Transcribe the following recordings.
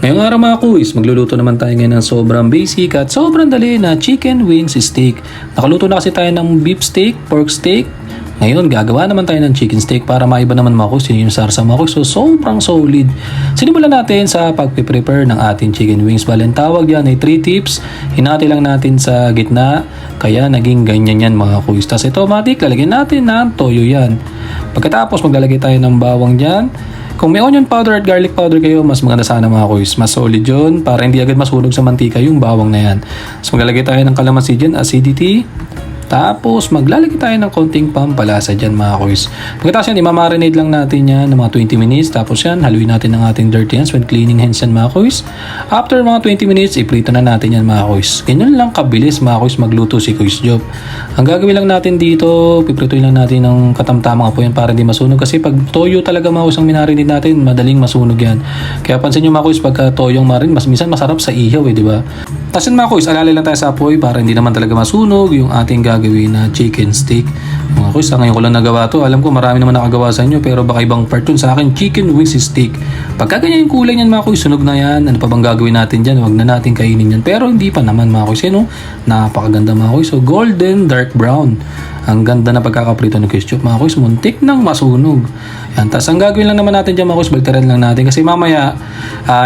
Ngayong araw mga kuis, magluluto naman tayo ngayon ng sobrang basic at sobrang dali na chicken wings steak. Nakaluto na kasi tayo ng beef steak, pork steak. Ngayon, gagawa naman tayo ng chicken steak para maiba naman mga kuis, yun yung sarsa mga kuis. So, sobrang solid. Sinimulan natin sa pag-prepare ng ating chicken wings. Bale, ang tawag yan ay 3 tips. Hinati lang natin sa gitna, kaya naging ganyan yan mga kuis. Tapos ito, matik, lalagyan natin ng toyo yan. Pagkatapos, maglalagay tayo ng bawang dyan. Kung may onion powder at garlic powder kayo, mas maganda sana mga kuis. Mas solid yun para hindi agad masunog sa mantika yung bawang na yan. So maglalagay tayo ng kalamansi dyan, acidity. Tapos maglalagay tayo ng konting pampalasa dyan mga kuis. Pagkatapos yan, imamarinate lang natin yan ng mga 20 minutes. Tapos yan, haluin natin ng ating dirty hands when cleaning hands yan mga kuis. After mga 20 minutes, iprito na natin yan mga kuis. Ganyan lang kabilis mga kuis magluto si Kuis Job. Ang gagawin lang natin dito, piprituin lang natin ng katamtamang apoy yan para hindi masunog. Kasi pag toyo talaga mga kuis ang minarinate natin, madaling masunog yan. Kaya pansin nyo mga kuis, pagka toyong marin, minsan masarap sa ihaw di ba? Tapos yan mga kuis, alalay lang tayo sa apoy para hindi naman talaga masunog yung ating gagawin na chicken steak. Mga kuis, ngayon ko lang nagawa to. Alam ko marami naman nakagawa sa inyo pero baka ibang part yun. Sa akin, chicken wings steak. Pagka ganyan yung kulay niyan mga kuis, sunog na yan. Ano pa bang gagawin natin dyan? Huwag na natin kainin yan. Pero hindi pa naman mga kuis. Yan, napakaganda mga kuis. So golden dark brown. Ang ganda na pagkakaprito ng Kuis Job mga kuis. Muntik nang masunog. Yan. Tapos ang gagawin lang naman natin dyan mga kuis, baltaran lang natin. Kasi mamaya,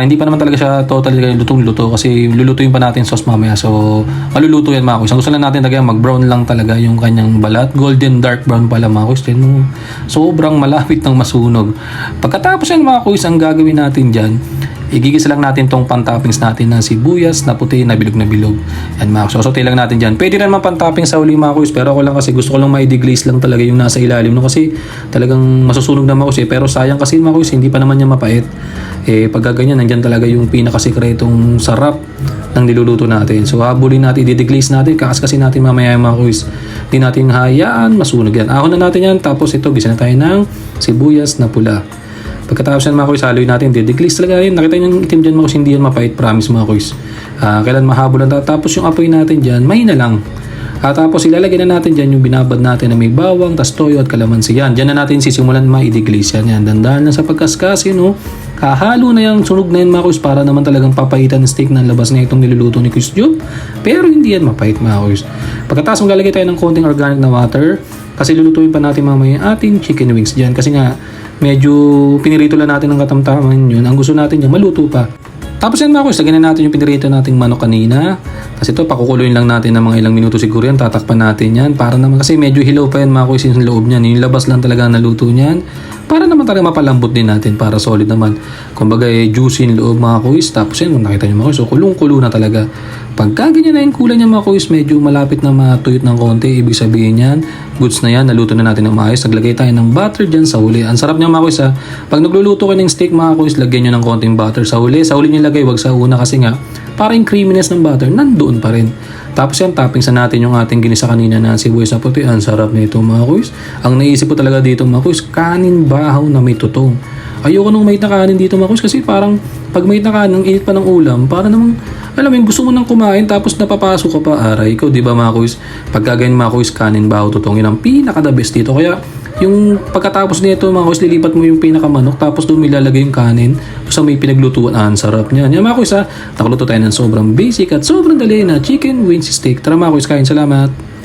hindi pa naman talaga siya totally lutong-luto. Kasi lulutuin pa natin sauce mamaya. So, maluluto yan mga kuis. Ang gusto lang natin talaga mag-brown lang talaga yung kanyang balat. Golden dark brown pala mga kuis. Sobrang malapit ng masunog. Pagkatapos yan mga kuis, ang gagawin natin dyan, igigisa lang natin tong pantoppings natin ng sibuyas na puti na bilog na bilog. Yan mga kuis. Sosote lang natin dyan. Pwede rin naman pantoppings sa uli mga kuis. Pero ako lang kasi gusto ko lang ma-deglaze lang talaga yung nasa ilalim. No? Kasi talagang masusunog na mga kuis. Pero sayang kasi mga kuis, hindi pa naman niya mapait. Pagka ganyan, nandyan talaga yung pinakasikretong sarap ng niluluto natin. So habulin natin, i-deglaze natin, kakaskasin natin mamaya yung mga kuis. Hindi natin hayaan, masunog yan. Ahon na natin yan. Tapos ito, gisa na tayo ng sibuyas na pula. Pagkatapos yan mga kuis, haluin natin, dideglaze talaga yun. Nakita nyo yung itim dyan mga kuis, hindi yan mapait, promise mga kuis. Kailan mahabol lang. Tapos yung apoy natin dyan, mahina lang. Tapos ilalagay na natin dyan yung binabad natin na may bawang, tas toyo at kalamansi yan. Dyan na natin sisimulan ma-deglaze yan. Dandahan lang sa pagkaskasin, Hahalo na yung sunog na yan mga kuis para naman talagang papaitan ng steak ng labas na itong niluluto ni Kuis Job. Pero hindi yan mapait mga kuis. Pagkatapos maglalagay tayo ng konting organic na water kasi lulutuin pa natin mamaya yung ating chicken wings dyan. Kasi nga medyo pinirito lang natin ng katamtaman yun. Ang gusto natin dyan maluto pa. Tapos yan mga kuis, lagyan na natin yung pinirito nating manok kanina. Kasi ito, pakukuluin lang natin ng mga ilang minuto siguro yan. Tatakpan natin yan. Para naman, kasi medyo hilaw pa yan mga kuis yung loob niyan. Yung labas lang talaga naluto niyan. Para naman talaga mapalambot din natin. Para solid naman. Kumbaga juicy yung loob mga kuis. Tapos yan, kung nakita nyo mga kuis, so kulong-kulo na talaga. Pagka ganyan na yung kulay niya mga kuis, medyo malapit na matuyot ng konti. Ibig sabihin yan, goods na yan, naluto na natin ng maayos. Naglagay tayo ng butter dyan sa huli. Ang sarap niya mga kuis ha. Pag nagluluto kayo ng steak mga kuis, lagyan nyo ng konting butter sa huli. Sa huli nyo lagay, wag sa una kasi nga, parang creaminess ng butter, nandoon pa rin. Tapos yan, toppings na natin yung ating ginisa kanina na sibuyas na puti. Ang sarap nito mga kuis. Ang naisip ko talaga dito mga kuis, kanin bahaw na may tutong. Ayoko nung mait na kanin dito mga kuis kasi parang pag mait na kanin, ang init pa ng ulam, para namang, alam mo, gusto mo nang kumain tapos napapasok ka pa, aray ko, di ba mga kuis? Pagka ganyan mga kuis, kanin bahaw tutong, yun ang pinaka-the best dito. Kaya yung pagkatapos nito mga kuis, lilipat mo yung pinakamanok tapos doon ilalagay yung kanin sa may pinaglutuan. Ang sarap niyan. Yan mga kuis ha, nakaluto tayo ng sobrang basic at sobrang dali na chicken wings steak. Tara mga kuis, kain. Salamat.